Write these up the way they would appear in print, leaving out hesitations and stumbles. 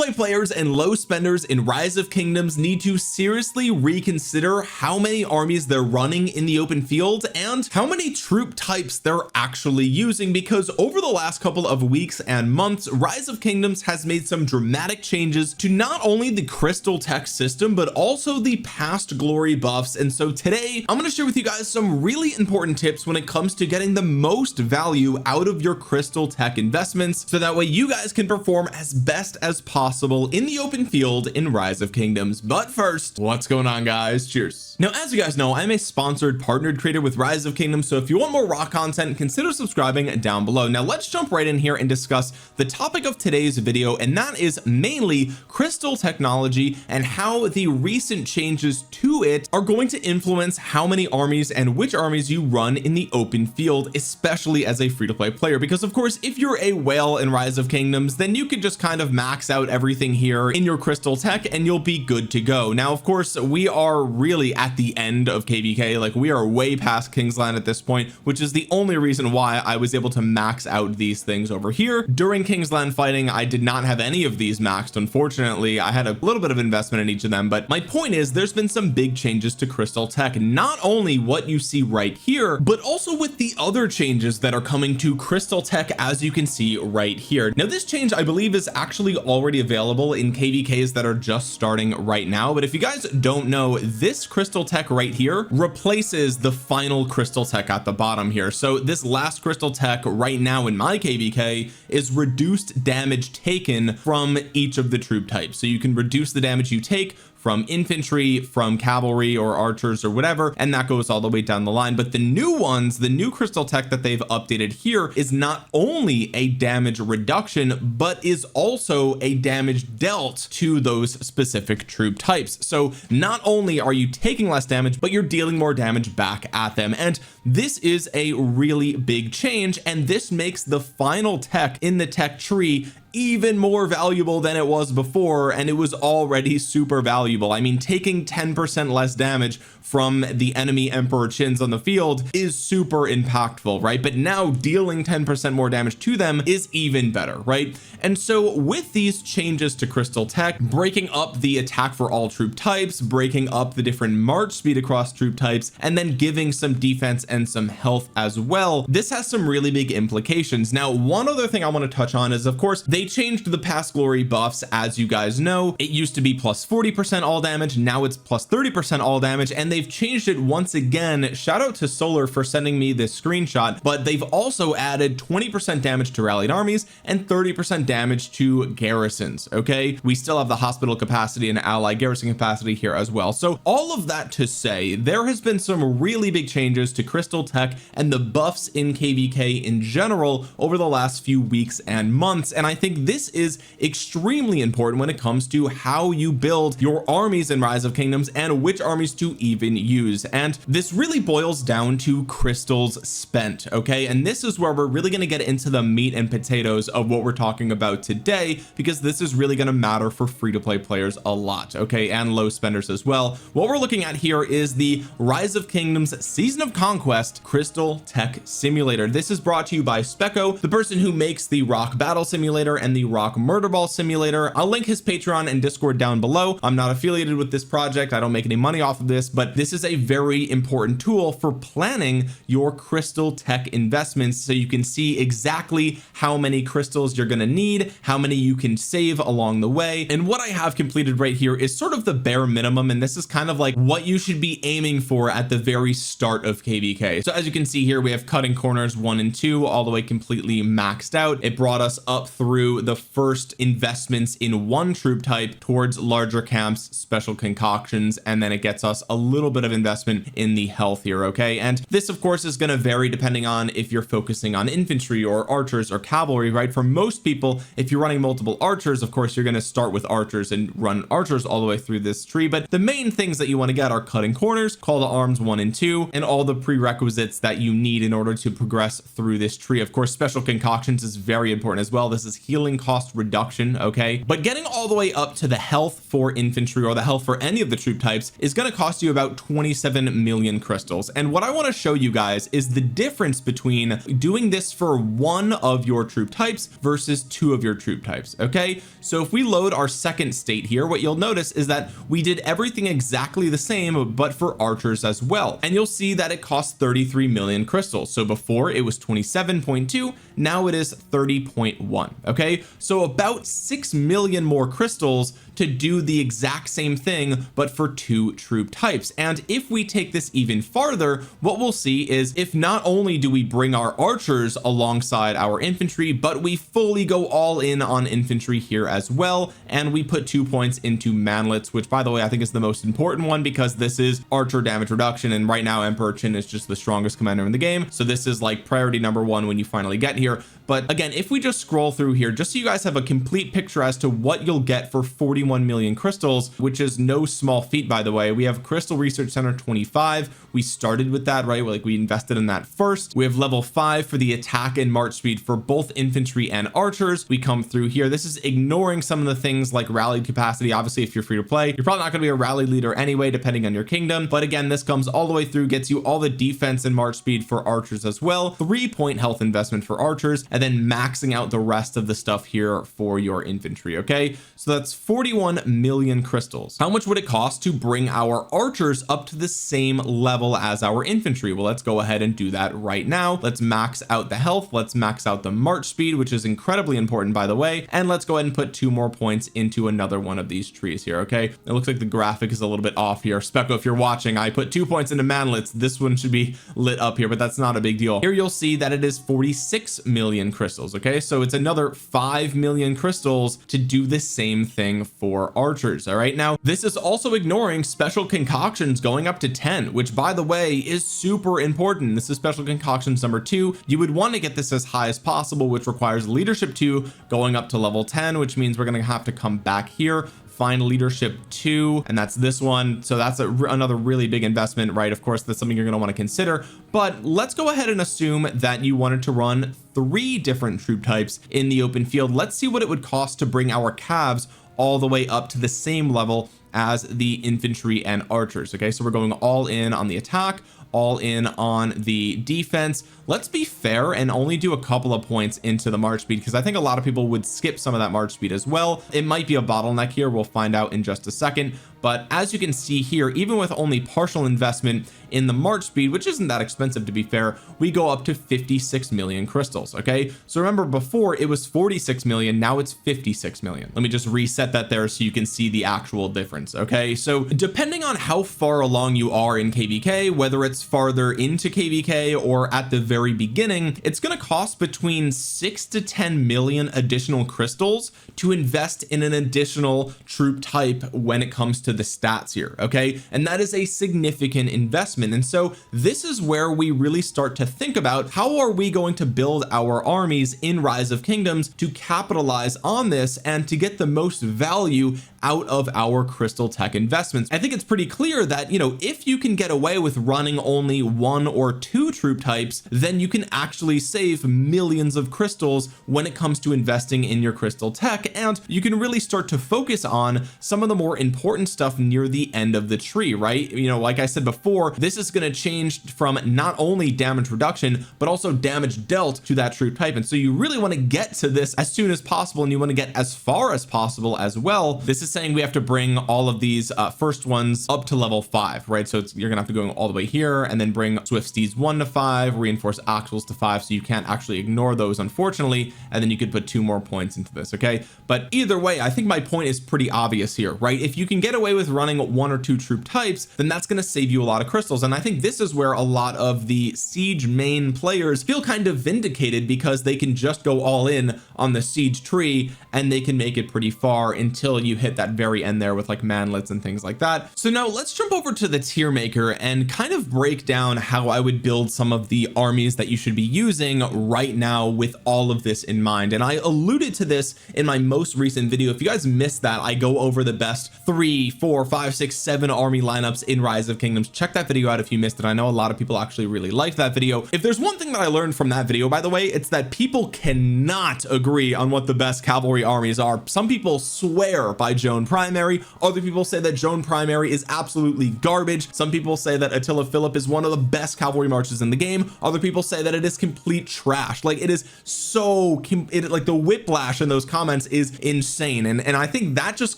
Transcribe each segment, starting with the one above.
free-to-play players and low spenders in Rise of Kingdoms need to seriously reconsider how many armies they're running in the open field and how many troop types they're actually using, because over the last couple of weeks and months, Rise of Kingdoms has made some dramatic changes to not only the crystal tech system but also the past glory buffs. And so today I'm going to share with you guys some really important tips when it comes to getting the most value out of your crystal tech investments, so that way you guys can perform as best as possible in the open field in Rise of Kingdoms. But first, what's going on, guys? Cheers. Now, as you guys know, I'm a sponsored partnered creator with Rise of Kingdoms, so if you want more raw content, consider subscribing down below. Now let's jump right in here and discuss the topic of today's video, and that is mainly crystal technology and how the recent changes to it are going to influence how many armies and which armies you run in the open field, especially as a free-to-play player. Because of course, if you're a whale in Rise of Kingdoms, then you could just kind of max out everything here in your crystal tech and you'll be good to go. Now of course, we are really at the end of KVK, like we are way past Kingsland at this point, which is the only reason why I was able to max out these things over here. During Kingsland fighting, I did not have any of these maxed, unfortunately. I had a little bit of investment in each of them, but my point is there's been some big changes to crystal tech, not only what you see right here, but also with the other changes that are coming to crystal tech, as you can see right here. Now this change I believe is actually already available in KVKs that are just starting right now, but if you guys don't know, this crystal tech right here replaces the final crystal tech at the bottom here. So this last crystal tech right now in my KVK is reduced damage taken from each of the troop types. So you can reduce the damage you take from infantry, from cavalry or archers or whatever, and that goes all the way down the line. But the new ones, the new crystal tech that they've updated here, is not only a damage reduction but is also a damage dealt to those specific troop types. So not only are you taking less damage, but you're dealing more damage back at them. And this is a really big change, and this makes the final tech in the tech tree even more valuable than it was before, and it was already super valuable. I mean, taking 10% less damage from the enemy Emperor Chins on the field is super impactful, right? But now dealing 10% more damage to them is even better, right? And so with these changes to crystal tech, breaking up the attack for all troop types, breaking up the different march speed across troop types, and then giving some defense and some health as well, this has some really big implications. Now, one other thing I want to touch on is, of course, they changed the past glory buffs. As you guys know, it used to be plus 40% all damage, now it's plus 30% all damage, and they've changed it once again. Shout out to Solar for sending me this screenshot, but they've also added 20% damage to rallied armies and 30% damage to garrisons. Okay, we still have the hospital capacity and ally garrison capacity here as well. So all of that to say, there has been some really big changes to crystal tech and the buffs in KVK in general over the last few weeks and months, and I think this is extremely important when it comes to how you build your armies in Rise of Kingdoms and which armies to even use. And this really boils down to crystals spent. Okay, and this is where we're really going to get into the meat and potatoes of what we're talking about today, because this is really going to matter for free-to-play players a lot, okay, and low spenders as well. What we're looking at here is the Rise of Kingdoms Season of Conquest Crystal Tech Simulator. This is brought to you by Specco, the person who makes the Rock Battle Simulator and the Rock Murder Ball Simulator. I'll link his Patreon and Discord down below. I'm not affiliated with this project, I don't make any money off of this, but this is a very important tool for planning your crystal tech investments, so you can see exactly how many crystals you're going to need, how many you can save along the way. And what I have completed right here is sort of the bare minimum, and this is kind of like what you should be aiming for at the very start of KVK. So as you can see here, we have cutting corners 1 and 2 all the way completely maxed out. It brought us up through the first investments in one troop type towards larger camps, special concoctions, and then it gets us a little bit of investment in the health here. Okay, and this of course is going to vary depending on if you're focusing on infantry or archers or cavalry, right? For most people, if you're running multiple archers, of course you're going to start with archers and run archers all the way through this tree, but the main things that you want to get are cutting corners, call to arms 1 and 2, and all the prerequisites that you need in order to progress through this tree. Of course, special concoctions is very important as well. This is healing killing cost reduction, okay, but getting all the way up to the health for infantry or the health for any of the troop types is going to cost you about 27 million crystals. And what I want to show you guys is the difference between doing this for one of your troop types versus two of your troop types. Okay, so if we load our second state here, what you'll notice is that we did everything exactly the same but for archers as well, and you'll see that it costs 33 million crystals. So before it was 27.2, now it is 30.1. okay, so about 6 million more crystals to do the exact same thing but for two troop types. And if we take this even farther, what we'll see is if not only do we bring our archers alongside our infantry, but we fully go all in on infantry here as well, and we put 2 points into manlets, which by the way I think is the most important one because this is archer damage reduction, and right now Emperor Chin is just the strongest commander in the game, so this is like priority number one when you finally get here. But again, if we just scroll through here just so you guys have a complete picture as to what you'll get for 41 million crystals, which is no small feat by the way. We have Crystal Research Center 25, we started with that, right? Like we invested in that first. We have level 5 for the attack and march speed for both infantry and archers. We come through here, this is ignoring some of the things like rallied capacity. Obviously if you're free to play, you're probably not going to be a rally leader anyway depending on your kingdom, but again this comes all the way through, gets you all the defense and march speed for archers as well, 3-point health investment for archers, and then maxing out the rest of the stuff here for your infantry. Okay, so that's 41 million crystals. How much would it cost to bring our archers up to the same level as our infantry? Well, let's go ahead and do that right now. Let's max out the health, let's max out the march speed, which is incredibly important by the way, and let's go ahead and put 2 more points into another one of these trees here. Okay, it looks like the graphic is a little bit off here. Specco, if you're watching, I put 2 points into manlets. This one should be lit up here, but that's not a big deal. Here you'll see that it is 46 million crystals. Okay, so it's another 5 million crystals to do the same thing for archers. All right, now this is also ignoring special concoctions going up to 10, which by the way is super important. This is special concoctions number 2. You would want to get this as high as possible, which requires leadership 2 going up to level 10, which means we're going to have to come back here, find leadership 2, and that's this one. So that's another really big investment, right? Of course that's something you're going to want to consider, but let's go ahead and assume that you wanted to run 3 different troop types in the open field. Let's see what it would cost to bring our calves all the way up to the same level as the infantry and archers. Okay, so we're going all in on the attack, all in on the defense. Let's be fair and only do a couple of points into the march speed because I think a lot of people would skip some of that march speed as well. It might be a bottleneck here, we'll find out in just a second, but as you can see here, even with only partial investment in the march speed, which isn't that expensive to be fair, we go up to 56 million crystals. Okay, so remember before it was 46 million, now it's 56 million. Let me just reset that there so you can see the actual difference. Okay, so depending on how far along you are in kvk, whether it's farther into kvk or at the very beginning, it's going to cost between 6 to 10 million additional crystals to invest in an additional troop type when it comes to the stats here. Okay, and that is a significant investment, and so this is where we really start to think about how are we going to build our armies in Rise of Kingdoms to capitalize on this and to get the most value out of our crystal tech investments. I think it's pretty clear that, you know, if you can get away with running only 1 or 2 troop types, then you can actually save millions of crystals when it comes to investing in your crystal tech, and you can really start to focus on some of the more important stuff near the end of the tree, right? You know, like I said before, this is going to change from not only damage reduction but also damage dealt to that troop type, and so you really want to get to this as soon as possible, and you want to get as far as possible as well. This is saying we have to bring all of these first ones up to level 5, right? So you're gonna have to go all the way here and then bring Swift Steeds 1 to 5, reinforce actuals to 5, so you can't actually ignore those unfortunately, and then you could put 2 more points into this. Okay, but either way I think my point is pretty obvious here, right? If you can get away with running 1 or 2 troop types, then that's going to save you a lot of crystals, and I think this is where a lot of the siege main players feel kind of vindicated because they can just go all in on the siege tree and they can make it pretty far until you hit that very end there with like manlets and things like that. So now let's jump over to the tier maker and kind of break down how I would build some of the armies that you should be using right now with all of this in mind. And I alluded to this in my most recent video. If you guys missed that, I go over the best 3, 4, 5, 6, 7 army lineups in Rise of Kingdoms. Check that video out if you missed it. I know a lot of people actually really liked that video. If there's one thing that I learned from that video, by the way, it's that people cannot agree on what the best cavalry armies are. Some people swear by Joan Primary, other people say that Joan Primary is absolutely garbage. Some people say that Attila Philip is one of the best cavalry marches in the game. Other people say that it is complete trash. Like, it is so like the whiplash in those comments is insane. And I think that just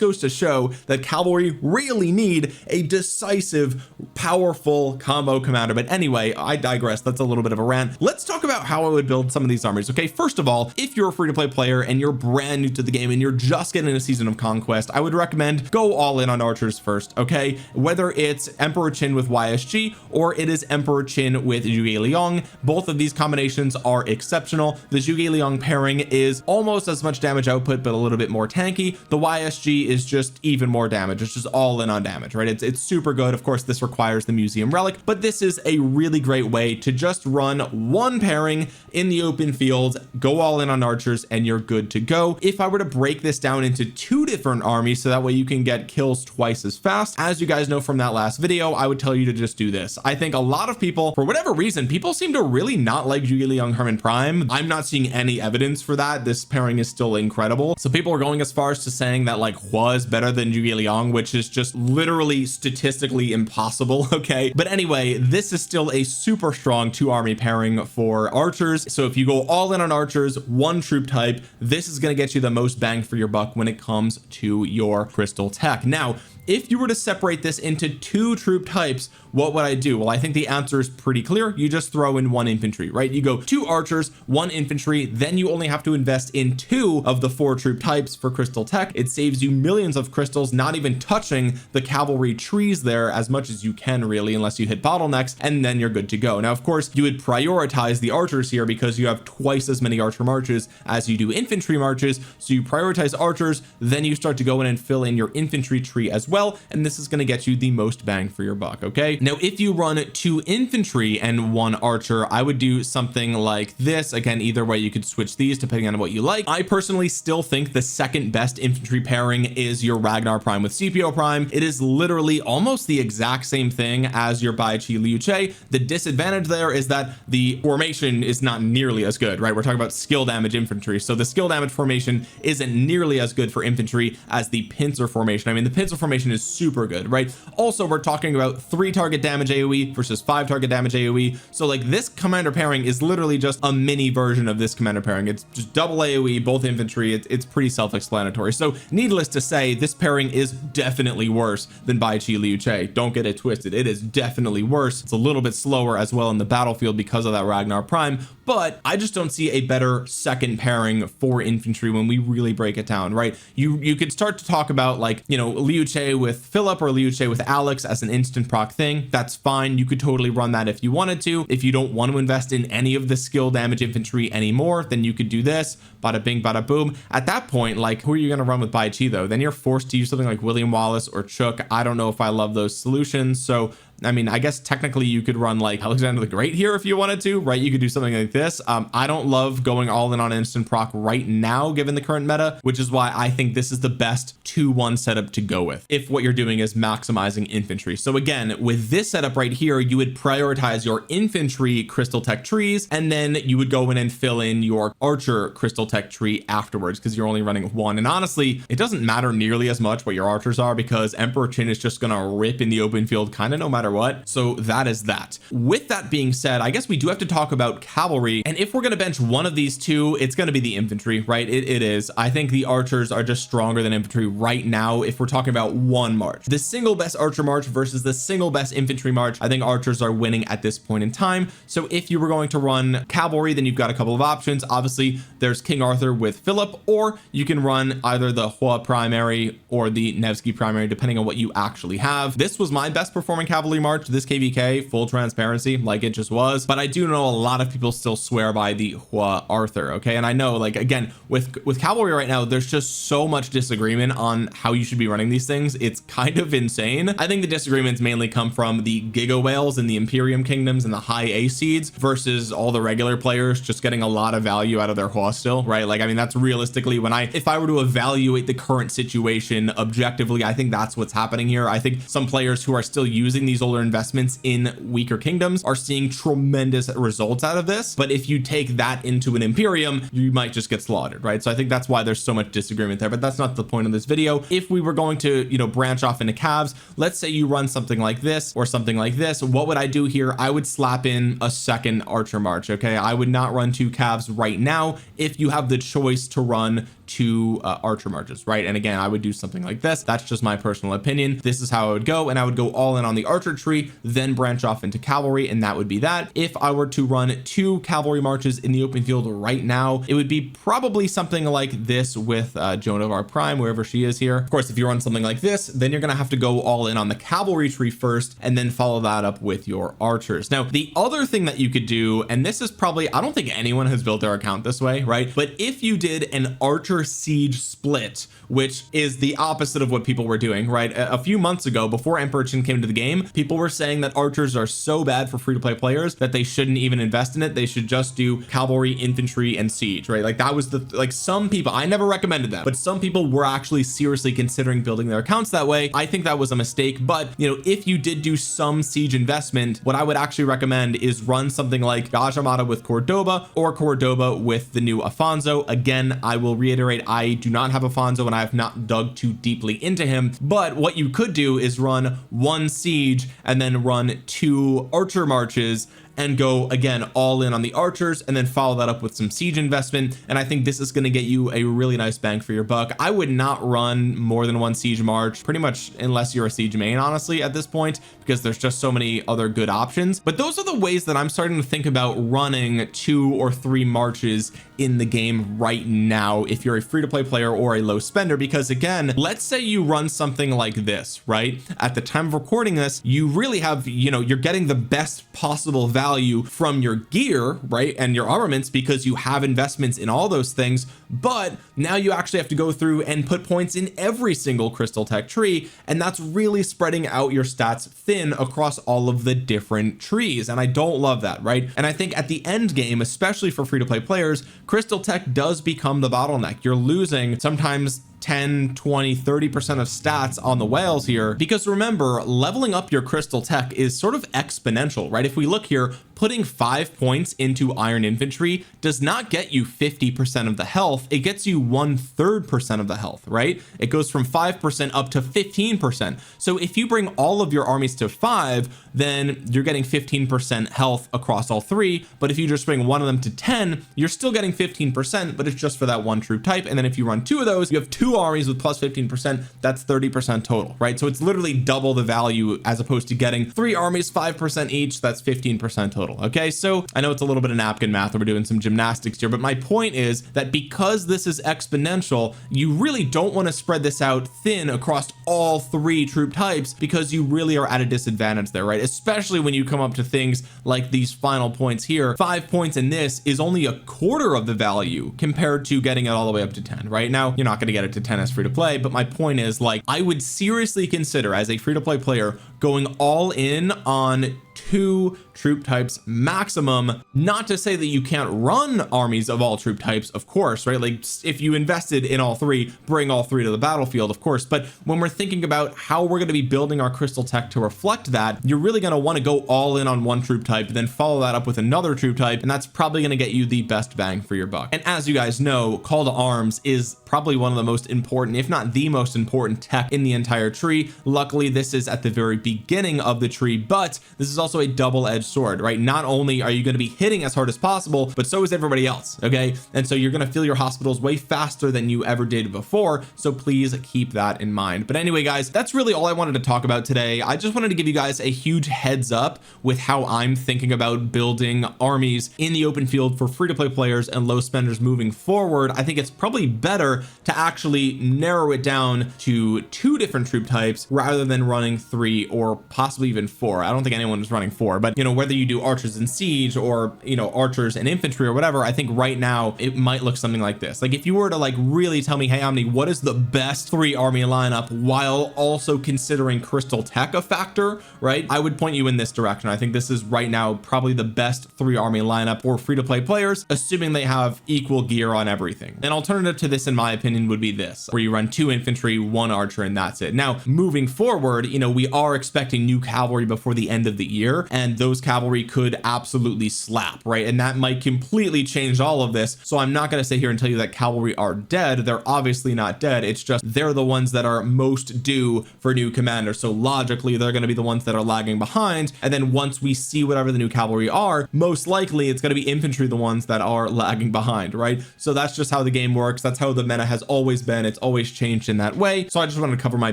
goes to show that cavalry really need a decisive, powerful combo commander. But anyway, I digress. That's a little bit of a rant. Let's talk about how I would build some of these armies. Okay, first of all, if you're a free-to-play player and you're brand new to the game and you're just getting a season of conquest, I would recommend go all in on archers first. Okay, whether it's Emperor Qin with YSG or it is Emperor Qin with Zhuge Liang, both of these combinations are exceptional. The Zhuge Liang pairing is almost as much damage output but a little bit more tanky. The YSG is just even more damage. It's just all in on damage, right? It's super good. Of course, this requires the museum relic, but this is a really great way to just run one pairing in the open field, go all in on archers, and you're good to go. If I were to break this down into 2 different armies so that way you can get kills twice as fast, as you guys know from that last video, I would tell you to just do this. I think a lot of people, for whatever reason, people seem to really not like Zhuge Liang Hermann Prime. I'm not seeing any evidence for that. This pairing is still incredible. So people are going as far as to saying that like Hua is better than Zhuge Liang, which is just literally statistically impossible. Okay, but anyway, this is still a super strong 2 army pairing for archers. So if you go all in on archers, 1 troop type, this is going to get you the most bang for your buck when it comes to your crystal tech. Now, if you were to separate this into 2 troop types, what would I do? Well, I think the answer is pretty clear. You just throw in 1 infantry, right? You go 2 archers, 1 infantry, then you only have to invest in 2 of the 4 troop types for crystal tech. It saves you millions of crystals, not even touching the cavalry trees there as much as you can really, unless you hit bottlenecks, and then you're good to go. Now, of course, you would prioritize the archers here because you have twice as many archer marches as you do infantry marches. So you prioritize archers, then you start to go in and fill in your infantry tree as well, and this is going to get you the most bang for your buck. Okay, now if you run 2 infantry and 1 archer, I would do something like this. Again, either way you could switch these depending on what you like. I personally still think the second best infantry pairing is your Ragnar Prime with Scipio Prime. It is literally almost the exact same thing as your Bai Chi Liu Che. The disadvantage there is that the formation is not nearly as good, right? We're talking about skill damage infantry, so the skill damage formation isn't nearly as good for infantry as the pincer formation. I mean, the pincer formation is super good, right? Also, we're talking about 3 target damage AoE versus 5 target damage AoE. So like this commander pairing is literally just a mini version of this commander pairing. It's just double AoE, both infantry. It's pretty self-explanatory. So needless to say, this pairing is definitely worse than Bai Chi Liu Che. Don't get it twisted. It is definitely worse. It's a little bit slower as well in the battlefield because of that Ragnar Prime, but I just don't see a better second pairing for infantry when we really break it down, right? You could start to talk about like, you know, Liu Che with Philip or Liu Che with Alex as an instant proc thing. That's fine. You could totally run that if you wanted to. If you don't want to invest in any of the skill damage infantry anymore, then you could do this. Bada bing, bada boom. At that point, like, who are you going to run with Bai Chi though? Then you're forced to use something like William Wallace or Chook. I don't know if I love those solutions. So I mean, I guess technically you could run like Alexander the Great here if you wanted to, right? You could do something like this. I don't love going all in on instant proc right now given the current meta, which is why I think this is the best 2-1 setup to go with if what you're doing is maximizing infantry. So again, with this setup right here, you would prioritize your infantry crystal tech trees, and then you would go in and fill in your archer crystal tech tree afterwards because you're only running 1. And honestly, it doesn't matter nearly as much what your archers are because Emperor Qin is just gonna rip in the open field kind of no matter what. So that is that. With that being said, I guess we do have to talk about cavalry, and if we're going to bench one of these 2, it's going to be the infantry, right? It is. I think the archers are just stronger than infantry right now if we're talking about one march. The single best archer march versus the single best infantry march, I think archers are winning at this point in time. So if you were going to run cavalry, then you've got a couple of options. Obviously there's King Arthur with Philip, or you can run either the Hua primary or the Nevsky primary depending on what you actually have. This was my best performing cavalry cavalry march this kvk, full transparency, like it just was, but I do know a lot of people still swear by the Hua Arthur. Okay, and I know, like, again, with cavalry right now, there's just so much disagreement on how you should be running these things. It's kind of insane. I think the disagreements mainly come from the giga whales and the Imperium kingdoms and the high A seeds versus all the regular players just getting a lot of value out of their Hua still, right? Like, I mean, that's realistically when if I were to evaluate the current situation objectively, I think that's what's happening here. I think some players who are still using these older investments in weaker kingdoms are seeing tremendous results out of this, but if you take that into an Imperium, you might just get slaughtered, right? So I think that's why there's so much disagreement there, but that's not the point of this video. If we were going to, you know, branch off into calves, let's say you run something like this or something like this, what would I do here? I would slap in a second archer march. Okay, I would not run 2 calves right now if you have the choice to run 2 archer marches, right? And again, I would do something like this. That's just my personal opinion. This is how I would go, and I would go all in on the archer tree, then branch off into cavalry, and that would be that. If I were to run 2 cavalry marches in the open field right now, it would be probably something like this with Joan of Arc Prime, wherever she is here. Of course, if you run something like this, then you're gonna have to go all in on the cavalry tree first, and then follow that up with your archers. Now, the other thing that you could do, and this is probably, I don't think anyone has built their account this way, right? But if you did an archer siege split, which is the opposite of what people were doing, right? A few months ago, before Emperor Chin came to the game, people were saying that archers are so bad for free-to-play players that they shouldn't even invest in it. They should just do cavalry, infantry, and siege, right? Like, that was like, some people, I never recommended that, but some people were actually seriously considering building their accounts that way. I think that was a mistake, but you know, if you did do some siege investment, what I would actually recommend is run something like Gajamada with Cordoba, or Cordoba with the new Afonso. Again, I will reiterate, I do not have Afonso and I have not dug too deeply into him, but what you could do is run 1 siege and then run 2 archer marches and go again all in on the archers, and then follow that up with some siege investment. And I think this is going to get you a really nice bang for your buck. I would not run more than 1 siege march, pretty much, unless you're a siege main, honestly, at this point, because there's just so many other good options. But those are the ways that I'm starting to think about running 2 or 3 marches in the game right now, if you're a free-to-play player or a low spender. Because again, let's say you run something like this, right? At the time of recording this, you really have, you know, you're getting the best possible value from your gear, right, and your armaments, because you have investments in all those things. But now you actually have to go through and put points in every single crystal tech tree, and that's really spreading out your stats thin across all of the different trees, and I don't love that, right? And I think at the end game, especially for free-to-play players, crystal tech does become the bottleneck. You're losing sometimes 10, 20, 30% of stats on the whales here, because remember, leveling up your crystal tech is sort of exponential, right? If we look here, putting 5 points into iron infantry does not get you 50% of the health. It gets you 1/3% of the health, right? It goes from 5% up to 15%. So if you bring all of your armies to 5, then you're getting 15% health across all 3. But if you just bring one of them to 10, you're still getting 15%, but it's just for that one troop type. And then if you run 2 of those, you have 2 armies with plus 15%. That's 30% total, right? So it's literally double the value, as opposed to getting 3 armies 5% each. That's 15% total. Okay, so I know it's a little bit of napkin math and we're doing some gymnastics here, but my point is that because this is exponential, you really don't want to spread this out thin across all 3 troop types, because you really are at a disadvantage there, right? Especially when you come up to things like these final points here. 5 points in this is only 1/4 of the value compared to getting it all the way up to 10. Right now, you're not going to get it to 10 as free to play, but my point is, like, I would seriously consider, as a free to play player, going all in on 2 troop types maximum. Not to say that you can't run armies of all troop types, of course, right? Like, if you invested in all 3, bring all 3 to the battlefield, of course. But when we're thinking about how we're going to be building our crystal tech to reflect that, you're really going to want to go all in on 1 troop type, then follow that up with another troop type, and that's probably going to get you the best bang for your buck. And as you guys know, call to arms is probably one of the most important, if not the most important tech in the entire tree. Luckily, this is at the very beginning of the tree, but this is also a double-edged sword, right? not only are you going to be hitting as hard as possible, but so is everybody else. Okay, and so you're going to fill your hospitals way faster than you ever did before, so please keep that in mind. But anyway, guys, that's really all I wanted to talk about today. I just wanted to give you guys a huge heads up with how I'm thinking about building armies in the open field for free-to-play players and low spenders moving forward. I think it's probably better to actually narrow it down to 2 different troop types rather than running 3 or possibly even 4. I don't think anyone is running 4, but you know, whether you do archers and siege or, you know, archers and infantry or whatever, I think right now it might look something like this. Like if you were to like really tell me, hey Omni, what is the best 3 army lineup while also considering crystal tech a factor, right? I would point you in this direction. I think this is right now probably the best 3 army lineup for free-to-play players, assuming they have equal gear on everything. An alternative to this, in my opinion, would be this, where you run 2 infantry, 1 archer, and that's it. Now moving forward, you know, we are expecting new cavalry before the end of the year, and those cavalry could absolutely slap, right? And that might completely change all of this. So I'm not going to sit here and tell you that cavalry are dead. They're obviously not dead. It's just they're the ones that are most due for new commanders. So logically they're going to be the ones that are lagging behind, and then once we see whatever the new cavalry are, most likely it's going to be infantry the ones that are lagging behind, right? So that's just how the game works. That's how the meta has always been. It's always changed in that way. So I just wanted to cover my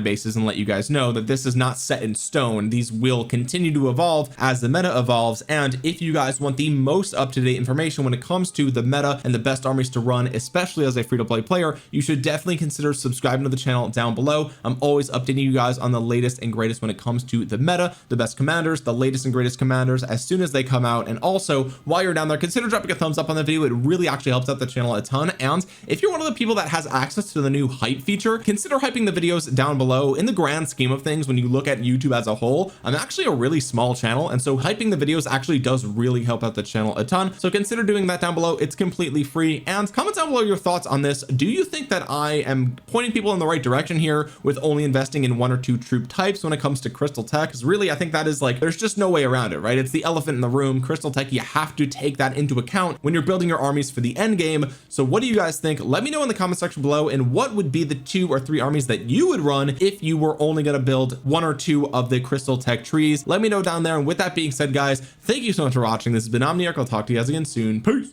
bases and let you guys know that this is not set in stone. These will continue to evolve as the meta evolves, and if you guys want the most up-to-date information when it comes to the meta and the best armies to run, especially as a free-to-play player, you should definitely consider subscribing to the channel down below. I'm always updating you guys on the latest and greatest when it comes to the meta, the best commanders, the latest and greatest commanders as soon as they come out. And also, while you're down there, consider dropping a thumbs up on the video. It really actually helps out the channel a ton. And if you're one of the people that has access to the new hype feature, consider hyping the videos down below. In the grand scheme of things, when you look at YouTube as a whole, I'm actually a really small channel, and so hyping the videos actually does really help out the channel a ton. So consider doing that down below. It's completely free. And comment down below your thoughts on this. Do you think that I am pointing people in the right direction here with only investing in 1 or 2 troop types when it comes to crystal tech? Because really, I think that is like, there's just no way around it, right? It's the elephant in the room. Crystal tech, you have to take that into account when you're building your armies for the end game. So what do you guys think? Let me know in the comment section below, and what would be the 2 or 3 armies that you would run if you were only going to build 1 or 2 of the crystal tech trees? Let me know down there. And with that being said, guys, thank you so much for watching. This has been Omniarch. I'll talk to you guys again soon. Peace.